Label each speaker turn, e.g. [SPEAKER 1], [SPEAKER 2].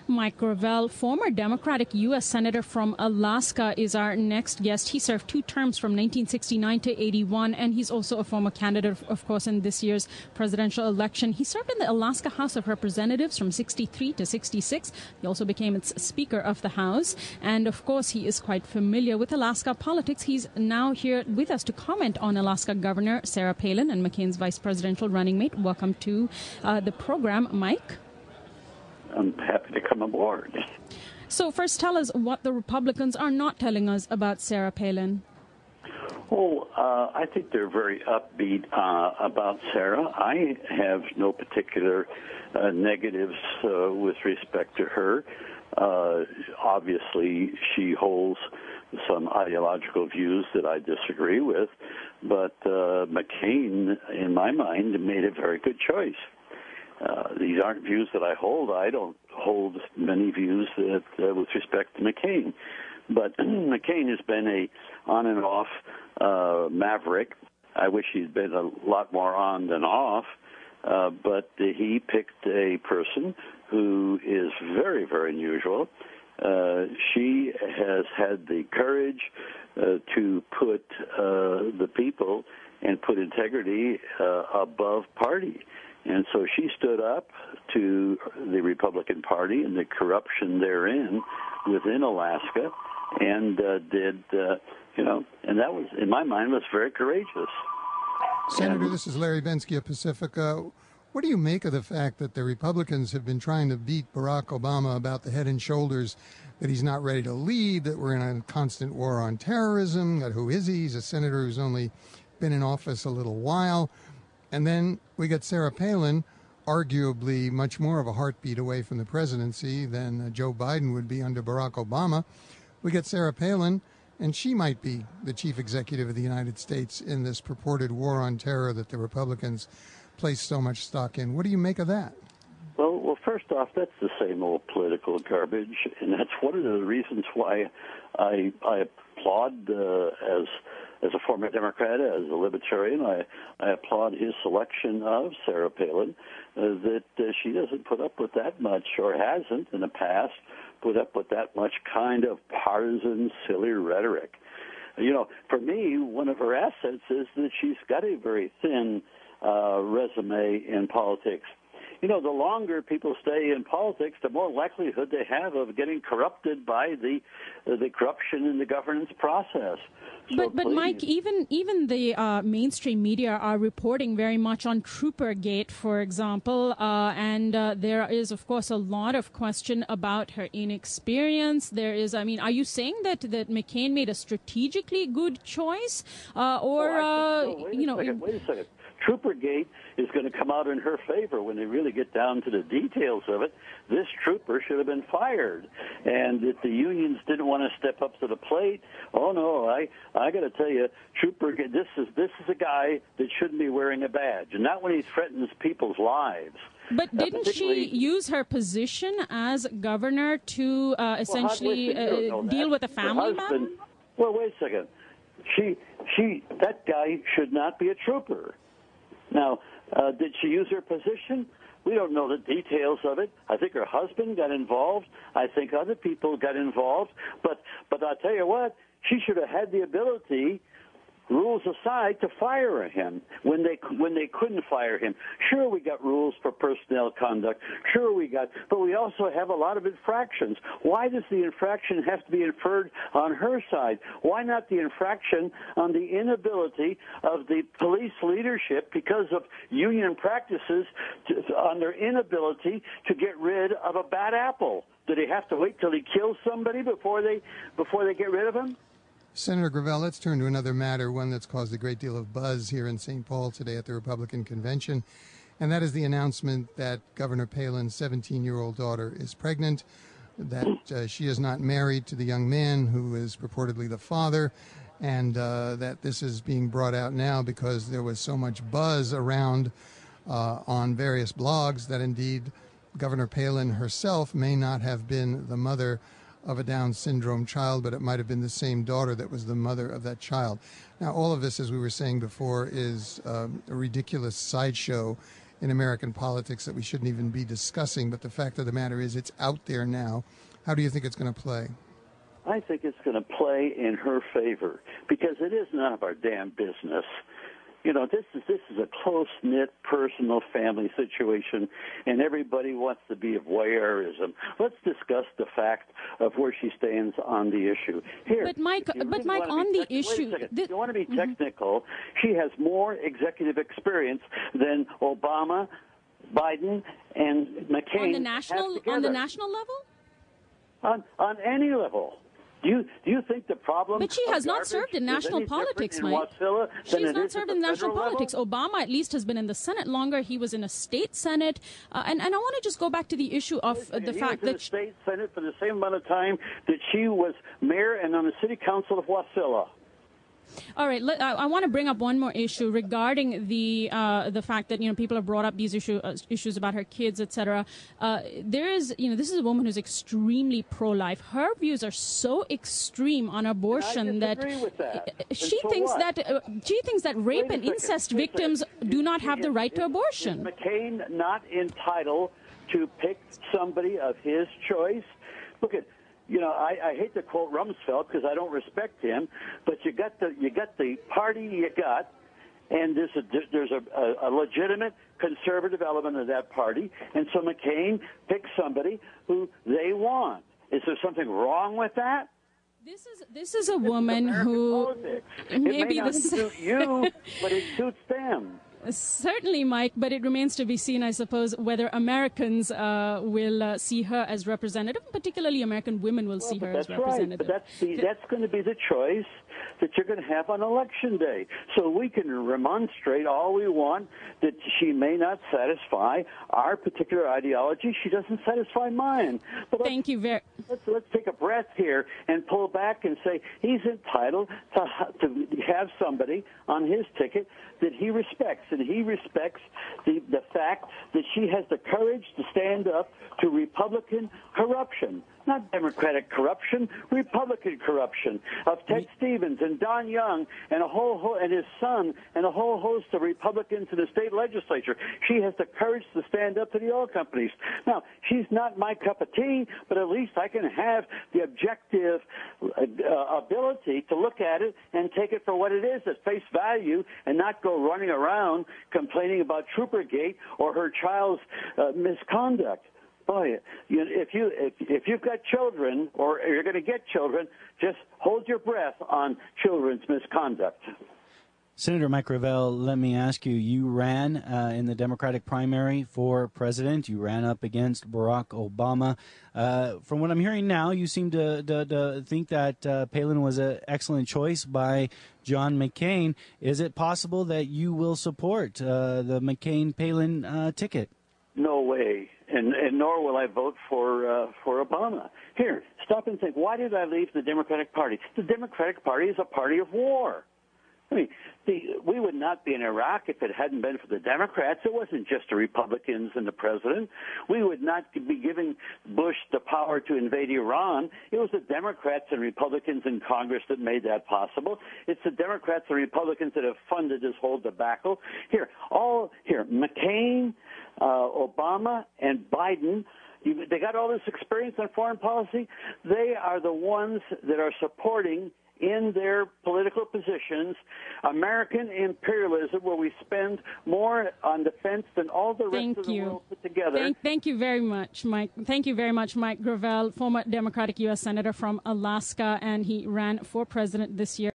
[SPEAKER 1] Mike Gravel, former Democratic U.S. Senator from Alaska, is our next guest. He served 2 terms from 1969 to 81, and he's also a former candidate, of course, in this year's presidential election. He served in the Alaska House of Representatives from 63 to 66. He also became its Speaker of the House. And, of course, he is quite familiar with Alaska politics. He's now here with us to comment on Alaska Governor Sarah Palin and McCain's vice presidential running mate. Welcome to the program, Mike.
[SPEAKER 2] I'm happy to come aboard.
[SPEAKER 1] So first, tell us what the Republicans are not telling us about Sarah Palin.
[SPEAKER 2] Well, I think they're very upbeat about Sarah. I have no particular negatives with respect to her. Obviously, she holds some ideological views that I disagree with, but McCain, in my mind, made a very good choice. These aren't views that I hold. I don't hold many views that, with respect to McCain. But McCain has been a on and off maverick. I wish he'd been a lot more on than off. But he picked a person who is very, very unusual. She has had the courage to put the people and put integrity above party. And so she stood up to the Republican Party and the corruption therein within Alaska and and that was, in my mind, was very courageous.
[SPEAKER 3] Senator, this is Larry Bensky of Pacifica. What do you make of the fact that the Republicans have been trying to beat Barack Obama about the head and shoulders, that he's not ready to lead, that we're in a constant war on terrorism, that who is he? He's a senator who's only been in office a little while. And then we get Sarah Palin, arguably much more of a heartbeat away from the presidency than Joe Biden would be under Barack Obama. We get Sarah Palin, and she might be the chief executive of the United States in this purported war on terror that the Republicans place so much stock in. What do you make of that?
[SPEAKER 2] Well, first off, that's the same old political garbage, and that's one of the reasons why I applaud as a former Democrat, as a libertarian, I applaud his selection of Sarah Palin, that she doesn't put up with that much, or hasn't in the past, put up with that much kind of partisan, silly rhetoric. You know, for me, one of her assets is that she's got a very thin resume in politics. You know, the longer people stay in politics, the more likelihood they have of getting corrupted by the corruption in the governance process. So
[SPEAKER 1] but Mike, even the mainstream media are reporting very much on Troopergate, for example, and there is, of course, a lot of question about her inexperience. There is, I mean, are you saying that McCain made a strategically good choice,
[SPEAKER 2] Wait a second. Troopergate is going to come out in her favor when they really get down to the details of it. This trooper should have been fired, and if the unions didn't want to step up to the plate, oh no, I got to tell you, Troopergate. This is a guy that shouldn't be wearing a badge, and not when he threatens people's lives.
[SPEAKER 1] But didn't she use her position as governor to essentially deal with a family matter?
[SPEAKER 2] Well, wait a second. That guy should not be a trooper. Now, did she use her position? We don't know the details of it. I think her husband got involved. I think other people got involved. But I'll tell you what, she should have had the ability, rules aside, to fire him when they couldn't fire him. Sure, we got rules for personnel conduct. Sure, but we also have a lot of infractions. Why does the infraction have to be inferred on her side? Why not the infraction on the inability of the police leadership because of union practices on their inability to get rid of a bad apple? Do they have to wait till he kills somebody before they get rid of him?
[SPEAKER 3] Senator Gravel, let's turn to another matter, one that's caused a great deal of buzz here in St. Paul today at the Republican convention, and that is the announcement that Governor Palin's 17-year-old daughter is pregnant, that she is not married to the young man who is purportedly the father, and that this is being brought out now because there was so much buzz around on various blogs that indeed Governor Palin herself may not have been the mother of a Down syndrome child, but it might have been the same daughter that was the mother of that child. Now, all of this, as we were saying before, is a ridiculous sideshow in American politics that we shouldn't even be discussing, but the fact of the matter is it's out there now. How do you think it's going to play?
[SPEAKER 2] I think it's going to play in her favor because it is none of our damn business. You know, this is a close-knit, personal family situation, and everybody wants to be of voyeurism. Let's discuss the fact of where she stands on the issue. Here,
[SPEAKER 1] but Mike, on the issue,
[SPEAKER 2] if you want to be technical, she has more executive experience than Obama, Biden, and McCain
[SPEAKER 1] on the national level.
[SPEAKER 2] On any level. Do you think the problem?
[SPEAKER 1] But she has not served in national politics, Mike. She's not served in national politics. Obama, at least, has been in the Senate longer. He was in a state Senate, and I want to just go back to the issue of the fact that
[SPEAKER 2] he was in the state Senate for the same amount of time that she was mayor and on the city council of Wasilla.
[SPEAKER 1] All right, I want to bring up one more issue regarding the fact that people have brought up these issues about her kids, etc. This is a woman who's extremely pro-life. Her views are so extreme on abortion that she thinks that rape and incest victims do not have the right to abortion.
[SPEAKER 2] Is McCain not entitled to pick somebody of his choice? Look at. I hate to quote Rumsfeld because I don't respect him, but you got the party you got, and there's a legitimate conservative element of that party, and so McCain picks somebody who they want. Is there something wrong with that?
[SPEAKER 1] This is a woman who
[SPEAKER 2] maybe not suit you, but it suits them.
[SPEAKER 1] Certainly, Mike, but it remains to be seen, I suppose, whether Americans will see her as representative, particularly American women will see her as representative.
[SPEAKER 2] Right. But that's going to be the choice that you're going to have on Election Day. So we can remonstrate all we want that she may not satisfy our particular ideology. She doesn't satisfy mine. But
[SPEAKER 1] Thank you very much.
[SPEAKER 2] Let's take a breath here and pull back and say he's entitled to have somebody on his ticket that he respects, and he respects the fact that she has the courage to stand up to Republican corruption. Not Democratic corruption, Republican corruption of Ted Stevens and Don Young and and his son and a whole host of Republicans in the state legislature. She has the courage to stand up to the oil companies. Now, she's not my cup of tea, but at least I can have the objective ability to look at it and take it for what it is at face value and not go running around complaining about Troopergate or her child's misconduct. Boy, if you've got children or you're going to get children, just hold your breath on children's misconduct.
[SPEAKER 4] Senator Mike Gravel, let me ask you, you ran in the Democratic primary for president. You ran up against Barack Obama. From what I'm hearing now, you seem to think that Palin was an excellent choice by John McCain. Is it possible that you will support the McCain-Palin ticket?
[SPEAKER 2] No way. And nor will I vote for Obama. Here, stop and think. Why did I leave the Democratic Party? The Democratic Party is a party of war. I mean, we would not be in Iraq if it hadn't been for the Democrats. It wasn't just the Republicans and the president. We would not be giving Bush the power to invade Iran. It was the Democrats and Republicans in Congress that made that possible. It's the Democrats and Republicans that have funded this whole debacle. Here, McCain, Obama, and Biden, they got all this experience on foreign policy. They are the ones that are supporting in their political positions American imperialism, where we spend more on defense than all the rest of the world put together.
[SPEAKER 1] Thank you very much, Mike. Thank you very much, Mike Gravel, former Democratic U.S. Senator from Alaska, and he ran for president this year.